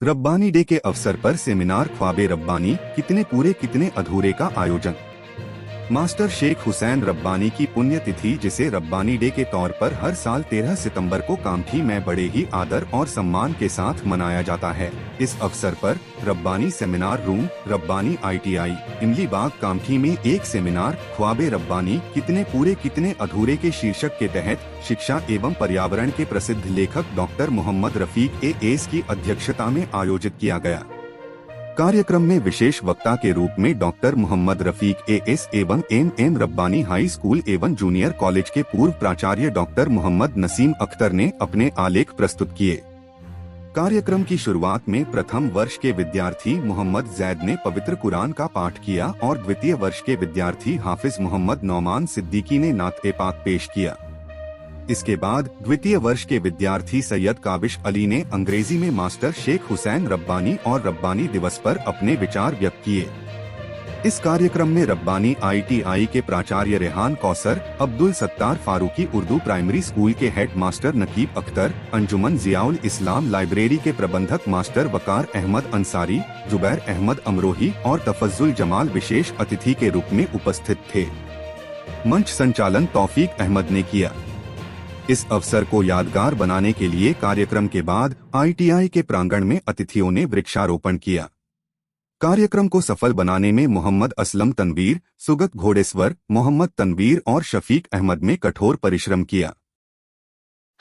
Rabbani day के अवसर पर सेमिनार ख्वाबे रब्बानी कितने पूरे कितने अधूरे का आयोजन। मास्टर शेख हुसैन रब्बानी की पुण्यतिथि जिसे रब्बानी डे के तौर पर हर साल 13 सितंबर को कामठी में बड़े ही आदर और सम्मान के साथ मनाया जाता है। इस अवसर पर Rabbani seminar room Rabbani ITI इमली बाग कामठी में एक सेमिनार ख्वाबे रब्बानी कितने पूरे कितने अधूरे के शीर्षक के तहत शिक्षा एवं पर्यावरण के प्रसिद्ध लेखक डॉक्टर मोहम्मद रफीक AS की अध्यक्षता में आयोजित किया गया। कार्यक्रम में विशेष वक्ता के रूप में डॉक्टर मोहम्मद रफीक AS एवं MM रब्बानी हाई स्कूल एवं जूनियर कॉलेज के पूर्व प्राचार्य डॉक्टर मोहम्मद नसीम अख्तर ने अपने आलेख प्रस्तुत किए। कार्यक्रम की शुरुआत में प्रथम वर्ष के विद्यार्थी मोहम्मद जैद ने पवित्र कुरान का पाठ किया और द्वितीय वर्ष के विद्यार्थी हाफिज मोहम्मद नौमान सिद्दीकी ने नात-ए-पाक पेश किया। इसके बाद द्वितीय वर्ष के विद्यार्थी सैयद काबिश अली ने अंग्रेजी में मास्टर शेख हुसैन रब्बानी और रब्बानी दिवस पर अपने विचार व्यक्त किए। इस कार्यक्रम में रब्बानी ITI के प्राचार्य रेहान कौसर, अब्दुल सत्तार फारूकी उर्दू प्राइमरी स्कूल के हेड मास्टर नकीब अख्तर, अंजुमन जियाउल इस्लाम लाइब्रेरी के प्रबंधक मास्टर वकार अहमद अंसारी, जुबैर अहमद अमरोही और तफज्जुल जमाल विशेष अतिथि के रूप में उपस्थित थे। मंच संचालन तौफीक अहमद ने किया। इस अवसर को यादगार बनाने के लिए कार्यक्रम के बाद ITI के प्रांगण में अतिथियों ने वृक्षारोपण किया। कार्यक्रम को सफल बनाने में मोहम्मद असलम तनवीर, सुगत घोड़ेश्वर, मोहम्मद तनवीर और शफीक अहमद ने कठोर परिश्रम किया।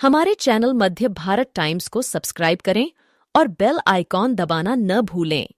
हमारे चैनल मध्य भारत टाइम्स को सब्सक्राइब करें और बेल आइकॉन दबाना न भूलें।